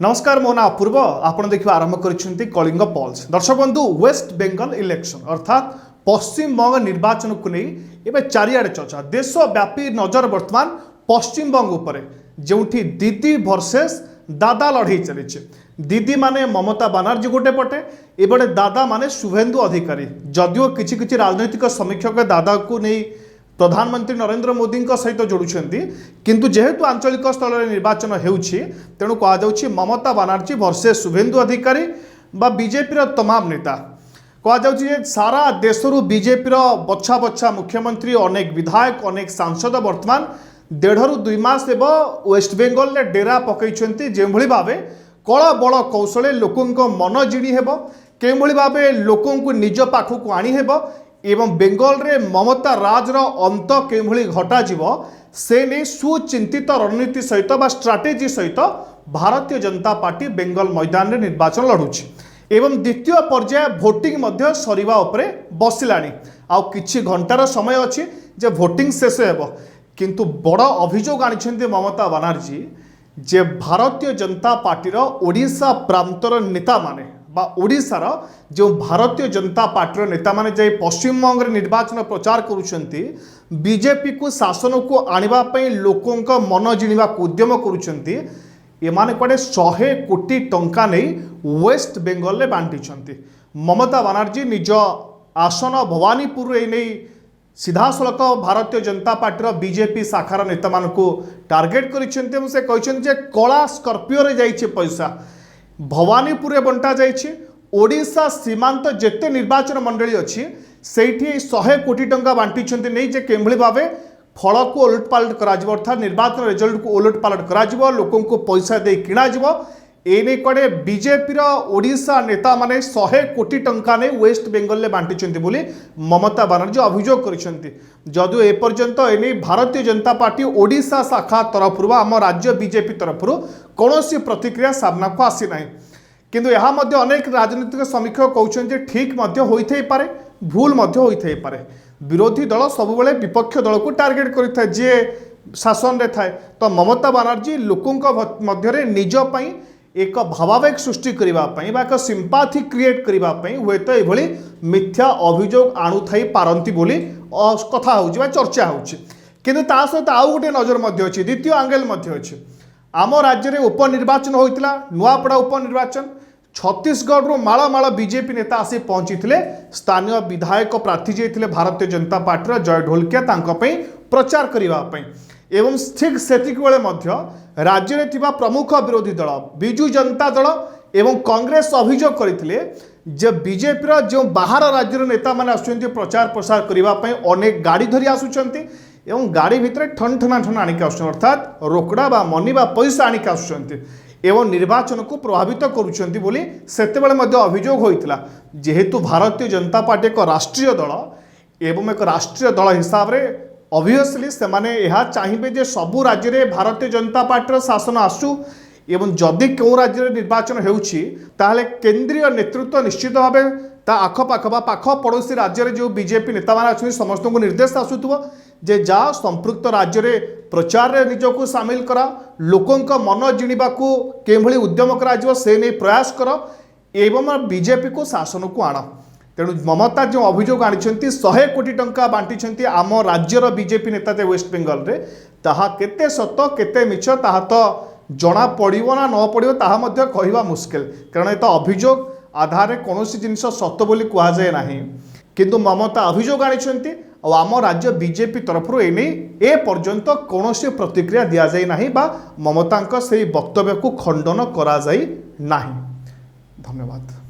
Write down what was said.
नमस्कार मो ना अपूर्व आपण देखिए आरंभ कर कलिंग पल्स दर्शक बंधु वेस्ट बेंगल इलेक्शन अर्थात पश्चिम बंग निर्वाचन को नहीं एवं चारिआडे चर्चा देशव्यापी नजर बर्तमान पश्चिम बंग उपर जो दीदी वर्सेस दादा लड़े चली दीदी माने ममता बानार्जी गोटे पटे एबड़े दादा माने शुभेन्दु अधिकारी जदिओ किछि राजनैतिक समीक्षक दादा को नहीं प्रधानमंत्री नरेंद्र मोदी सहित जोड़ुंट किंतु जेहेतु आंचलिक स्तर में निर्वाचन होउछि तेणु कहुच्छी ममता बानार्जी वर्सेस शुभेन्दु अधिकारी बा बीजेपी तमाम नेता कहुच्छे सारा देशरू बीजेपी बछा बछा मुख्यमंत्री अनेक विधायक अनेक सांसद वर्तमान 1.5 ରୁ 2 मास एव वेस्ट बेंगल में डेरा पकई जो भाव कल बड़ कौशल लोकों मन जिणी हेब के भाव लोकों निज पाखक आनी हेब एवं बेंगल रे ममता राजर अंत के घटा से नहीं सुचिंतित रणनीति सहित बा स्ट्राटेजी सहित भारतीय जनता पार्टी बेंगल मैदान में निर्वाचन लड़ुची एवं द्वितीय पर्याय भोटिंग मध्य सरीवा उपरे बसिलानी आउ किछि घंटार समय अच्छी जे भोटिंग शेष हेब किंतु बड़ अभियोग आनी ममता बानार्जी जे भारतीय जनता पार्टीर ओडिशा प्रांतर नेता माने बा ओडिशार जो भारतीय जनता पार्टी नेता माने जाई पश्चिम बंग निर्वाचन प्रचार करुछंती बीजेपी को शासन को आनिबा पई लोकों मन जिणिबा उद्यम करुछंती एमाने कड़े 100 कोटी टंका नहीं वेस्ट बेंगल में बांटी ममता बानार्जी निज आसन भवानीपुर नहीं सीधासलख भारतीय जनता पार्टी बीजेपी शाखार नेता मान को टार्गेट कर से कहते कला स्कर्पियो रे जाइए पैसा भवानीपुर बंटा जाइए ओडिशा सीमांत जेते निर्वाचन मंडली अच्छी से 100 कोटी टंका बांटी नहीं जे के भाव फल को ओलटपालट कर अर्थात निर्वाचन रिजल्ट को ओलटपालट कर लोकों को पैसा दे किणा एने कड़े बीजेपी ओडिशा नेता माने 100 कोटी टंका ने वेस्ट बेंगल में बांटी बोली ममता बानार्जी अभियोग कर जदि एपर्यंत एने भारतीय जनता पार्टी ओडिशा शाखा तरफ आम राज्य बीजेपी तरफ कौन प्रतिक्रिया सामना को आसी ना किंतु यह अनेक राजनीतिक समीक्षक कहते ठीक होई पारे भूल होई पारे विरोधी दल सब विपक्ष दल को टार्गेट करता है जे शासन रे थाए तो ममता बानार्जी लोकों मध्य निज पई एक भावावेग सृष्टि करने एक सिंपाथी क्रिएट करने हुए तो ये मिथ्या अभियोग आणुथाई पारती बोली कथा हो चर्चा हो किंतु ता सहित आउ गोटे नजर अच्छी द्वितीय आंगेल अच्छी आम राज्य में उपनिर्वाचन होता नुआपड़ा उपनिर्वाचन छत्तीसगढ़ रू माଳ माଳ बीजेपी नेता आसी पहुंची स्थानीय विधायक प्रार्थी जे भारतीय जनता पार्टी जय ढोलकिया प्रचार करने एवं ठीक से राज्य में थिबा प्रमुख विरोधी दल बिजु जनता दल एवं कांग्रेस अभियोग करते जे बीजेपी जो बाहर राज्य नेता मैंने आसुच्च प्रचार प्रसार करने अनेक गाड़ी धरी आसुच्च एवं गाड़ी भितर ठन ठना ठन आणिक आस अर्थात रोकड़ा बा मनी बा पैसा आणिक आसुच्च एवं निर्वाचन को प्रभावित करुच्चंती बोली सेतेबेले अभियोग होइतिला जेहेतु भारतीय जनता पार्टी एक राष्ट्रीय दल एवं एक राष्ट्रीय दल हिसाब रे ऑब्वियसली से माने यह चाहिए जे सबु राज्य में भारतीय जनता पार्टी शासन आसू एवं जदि क्यों राज्य में निर्वाचन होउछि ताहले केंद्रीय नेतृत्व निश्चित भाव ता आखपाख बा पाख पड़ोसी राज्य में जो बीजेपी नेता मान अच्छे समस्त को निर्देश आसुथबो जे जा संपृक्त राज्य में प्रचार रे निजको सामिल करा लोकों मन जिणिबा को केभली उद्यम करा से नहीं प्रयास कर एवं बीजेपी को शासन को आण तेणु ममता जो अभियोग आनी 100 कोटी टंका बांटी आम राज्यर बीजेपी नेता वेस्ट बेंगल रे ताहा केते सत केते मिछ ताहा तो जना पड़ो ना न पड़ो ताहा मध्य कहवा मुस्किल कारण ये तो अभियोग आधार कौन जिनस सत बोली कहुए ना किंतु ममता अभियोग आनी आम राज्य बीजेपी तरफ ए पर्यंत कौन प्रतिक्रिया दि जाए ना बा ममता से वक्तव्य को खंडन करा जाए ना। धन्यवाद।